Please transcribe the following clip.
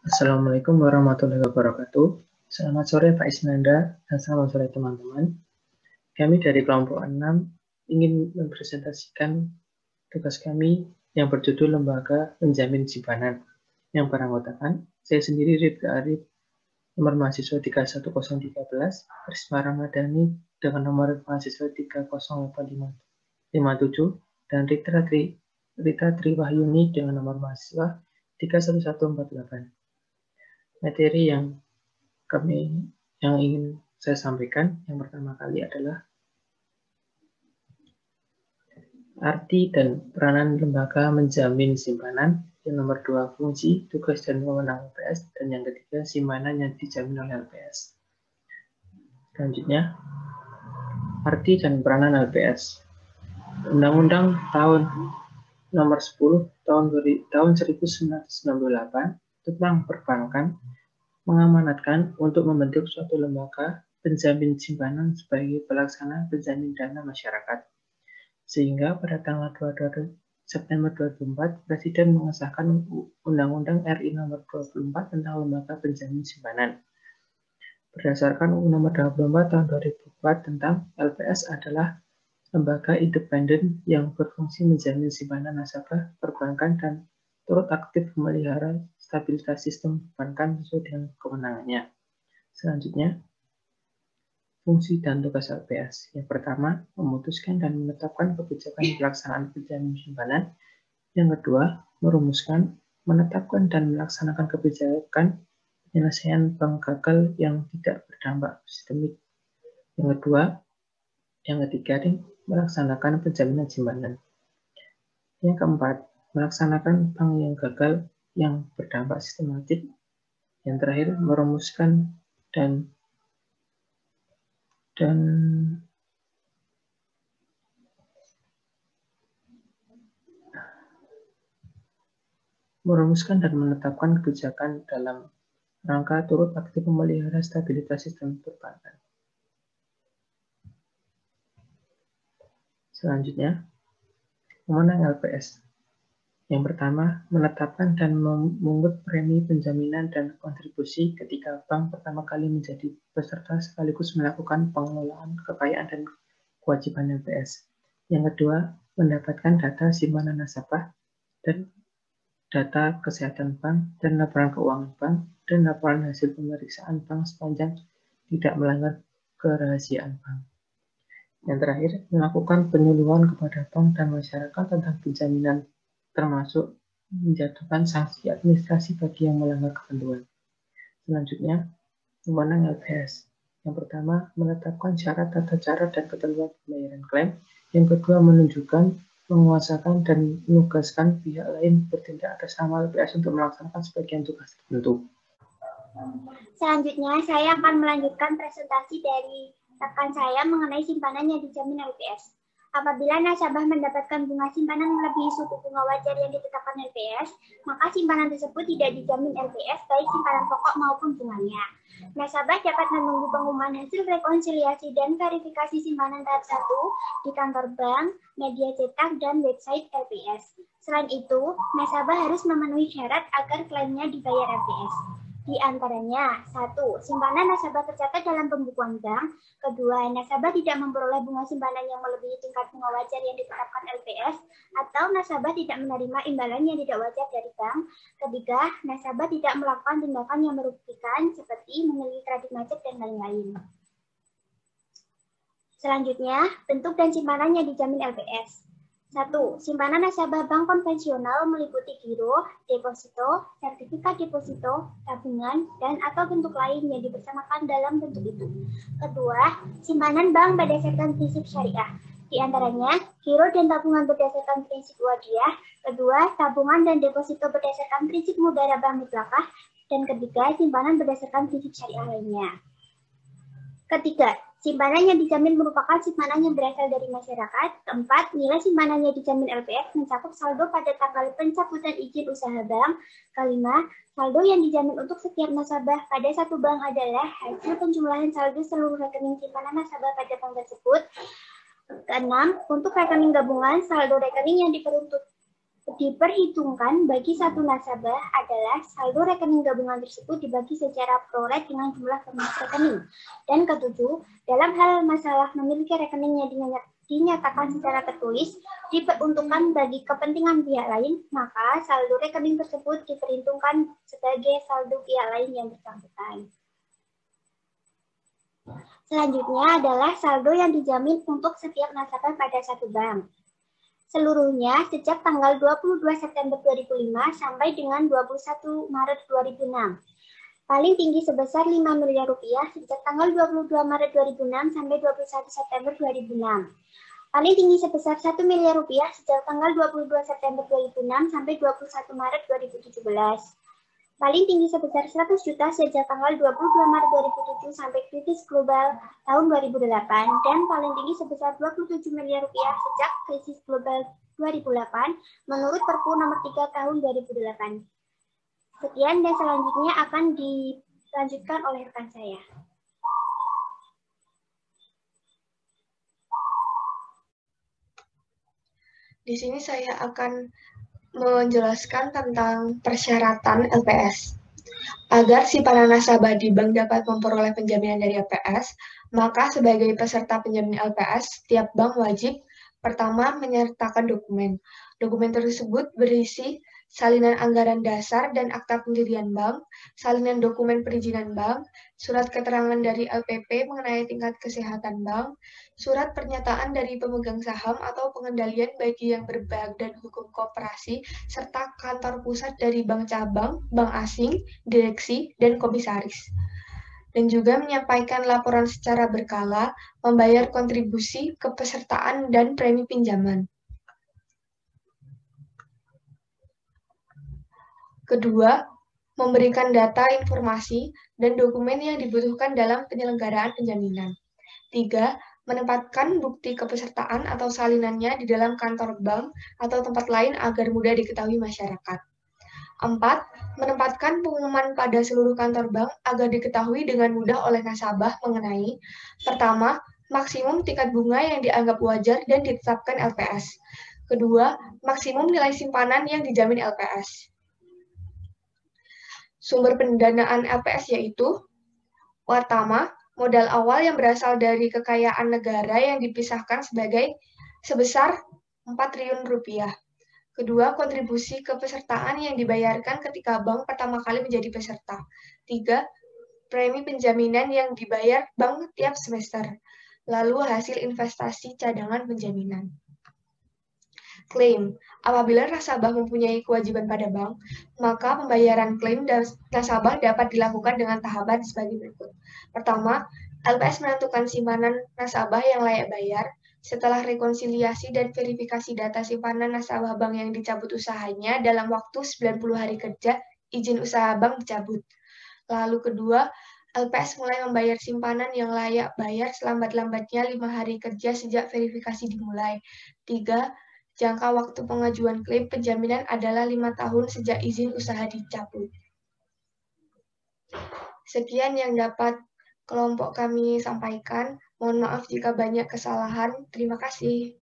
Assalamualaikum warahmatullahi wabarakatuh. Selamat sore Pak Isnanda dan selamat sore teman-teman. Kami dari kelompok 6 ingin mempresentasikan tugas kami yang berjudul Lembaga Penjamin Simpanan yang beranggotakan saya sendiri Rifka Arif, nomor mahasiswa 31013, Risma Ramadhani dengan nomor mahasiswa 30857, dan Rita Triwahyuni dengan nomor mahasiswa 31148. Materi yang ingin saya sampaikan yang pertama kali adalah arti dan peranan lembaga menjamin simpanan, yang nomor 2 fungsi, tugas dan wewenang LPS, dan yang ketiga simpanan yang dijamin oleh LPS. Selanjutnya, arti dan peranan LPS. Undang-Undang tahun nomor 10 tahun 1998 tentang perbankan mengamanatkan untuk membentuk suatu lembaga penjamin simpanan sebagai pelaksana penjamin dana masyarakat. Sehingga pada tanggal 22 September 2004, Presiden mengesahkan Undang-Undang RI nomor 24 tentang lembaga penjamin simpanan. Berdasarkan nomor 24 tahun 2004 tentang LPS adalah lembaga independen yang berfungsi menjamin simpanan nasabah perbankan dan turut aktif memelihara stabilitas sistem perbankan sesuai dengan kewenangannya. Selanjutnya, fungsi dan tugas LPS. Yang pertama, memutuskan dan menetapkan kebijakan pelaksanaan penjamin simpanan. Yang kedua, merumuskan, menetapkan dan melaksanakan kebijakan penyelesaian bank gagal yang tidak berdampak sistemik. Yang ketiga, melaksanakan penjaminan simpanan. Yang keempat, melaksanakan bank yang gagal yang berdampak sistematik. Yang terakhir, merumuskan dan menetapkan kebijakan dalam rangka turut aktif memelihara stabilitas sistem perbankan. Selanjutnya, wewenang LPS. Yang pertama, menetapkan dan memungut premi penjaminan dan kontribusi ketika bank pertama kali menjadi peserta sekaligus melakukan pengelolaan kekayaan dan kewajiban LPS. Yang kedua, mendapatkan data simpanan nasabah dan data kesehatan bank dan laporan keuangan bank dan laporan hasil pemeriksaan bank sepanjang tidak melanggar kerahasiaan bank. Yang terakhir, melakukan penyuluhan kepada bank dan masyarakat tentang penjaminan, termasuk menjatuhkan sanksi administrasi bagi yang melanggar ketentuan. Selanjutnya, wewenang LPS. Yang pertama, menetapkan syarat, tata cara, dan ketentuan pembayaran klaim. Yang kedua, menunjukkan, menguasakan, dan menugaskan pihak lain bertindak atas nama LPS untuk melaksanakan sebagian tugas tertentu. Selanjutnya, saya akan melanjutkan presentasi dari rekan saya mengenai simpanan yang dijamin LPS. Apabila nasabah mendapatkan bunga simpanan melebihi suku bunga wajar yang ditetapkan LPS, maka simpanan tersebut tidak dijamin LPS, baik simpanan pokok maupun bunganya. Nasabah dapat menunggu pengumuman hasil rekonsiliasi dan verifikasi simpanan tahap 1 di kantor bank, media cetak, dan website LPS. Selain itu, nasabah harus memenuhi syarat agar klaimnya dibayar LPS. Di antaranya, 1. Simpanan nasabah tercatat dalam pembukuan bank. 2. Nasabah tidak memperoleh bunga simpanan yang melebihi tingkat bunga wajar yang ditetapkan LPS, atau nasabah tidak menerima imbalan yang tidak wajar dari bank. 3. Nasabah tidak melakukan tindakan yang merugikan seperti memiliki kredit macet dan lain-lain. Selanjutnya, bentuk dan simpanan yang dijamin LPS. 1. Simpanan nasabah bank konvensional meliputi giro, deposito, sertifikat deposito, tabungan, dan atau bentuk lain yang dibersamakan dalam bentuk itu. 2. Simpanan bank berdasarkan prinsip syariah. Di antaranya, giro dan tabungan berdasarkan prinsip wadiyah. 2. Tabungan dan deposito berdasarkan prinsip mudharabah mutlaqah. Dan 3. Simpanan berdasarkan prinsip syariah lainnya. 3. Simpanan yang dijamin merupakan simpanan yang berasal dari masyarakat. 4. Nilai simpanan yang dijamin LPS mencakup saldo pada tanggal pencabutan izin usaha bank. 5. Saldo yang dijamin untuk setiap nasabah pada satu bank adalah hasil penjumlahan saldo seluruh rekening simpanan nasabah pada bank tersebut. 6. Untuk rekening gabungan, saldo rekening yang diperuntukkan diperhitungkan bagi satu nasabah adalah saldo rekening gabungan tersebut dibagi secara proret dengan jumlah pemegang rekening. Dan ketujuh, dalam hal masalah memiliki rekeningnya dinyatakan secara tertulis diperuntukkan bagi kepentingan pihak lain, maka saldo rekening tersebut diperhitungkan sebagai saldo pihak lain yang bersangkutan. Selanjutnya adalah saldo yang dijamin untuk setiap nasabah pada satu bank. Seluruhnya sejak tanggal 22 September 2005 sampai dengan 21 Maret 2006. Paling tinggi sebesar 5 miliar rupiah sejak tanggal 22 Maret 2006 sampai 21 September 2006. Paling tinggi sebesar 1 miliar rupiah sejak tanggal 22 September 2006 sampai 21 Maret 2017. Paling tinggi sebesar 100 juta sejak tanggal 22 Maret 2007 sampai krisis global tahun 2008 dan paling tinggi sebesar 27 miliar rupiah sejak krisis global 2008 menurut Perpu nomor 3 tahun 2008. Sekian dan selanjutnya akan dilanjutkan oleh rekan saya. Di sini saya akan menjelaskan tentang persyaratan LPS. Agar simpanan nasabah di bank dapat memperoleh penjaminan dari LPS, maka sebagai peserta penjamin LPS, setiap bank wajib pertama menyertakan dokumen. Dokumen tersebut berisi salinan anggaran dasar dan akta pendirian bank, salinan dokumen perizinan bank, surat keterangan dari LPP mengenai tingkat kesehatan bank, surat pernyataan dari pemegang saham atau pengendalian bagi yang berbadan hukum koperasi, serta kantor pusat dari bank cabang, bank asing, direksi, dan komisaris. Dan juga menyampaikan laporan secara berkala, membayar kontribusi, kepesertaan, dan premi pinjaman. Kedua, memberikan data, informasi, dan dokumen yang dibutuhkan dalam penyelenggaraan penjaminan. 3. Menempatkan bukti kepesertaan atau salinannya di dalam kantor bank atau tempat lain agar mudah diketahui masyarakat. 4. Menempatkan pengumuman pada seluruh kantor bank agar diketahui dengan mudah oleh nasabah mengenai pertama, maksimum tingkat bunga yang dianggap wajar dan ditetapkan LPS. Kedua, maksimum nilai simpanan yang dijamin LPS. Sumber pendanaan LPS yaitu pertama, modal awal yang berasal dari kekayaan negara yang dipisahkan sebesar 4 triliun rupiah. Kedua, kontribusi kepesertaan yang dibayarkan ketika bank pertama kali menjadi peserta. 3. Premi penjaminan yang dibayar bank tiap semester. Lalu hasil investasi cadangan penjaminan. Klaim. Apabila nasabah mempunyai kewajiban pada bank, maka pembayaran klaim nasabah dapat dilakukan dengan tahapan sebagai berikut. Pertama, LPS menentukan simpanan nasabah yang layak bayar. Setelah rekonsiliasi dan verifikasi data simpanan nasabah bank yang dicabut usahanya dalam waktu 90 hari kerja, izin usaha bank dicabut. Lalu kedua, LPS mulai membayar simpanan yang layak bayar selambat-lambatnya 5 hari kerja sejak verifikasi dimulai. 3. Jangka waktu pengajuan klaim penjaminan adalah 5 tahun sejak izin usaha dicabut. Sekian yang dapat kelompok kami sampaikan. Mohon maaf jika banyak kesalahan. Terima kasih.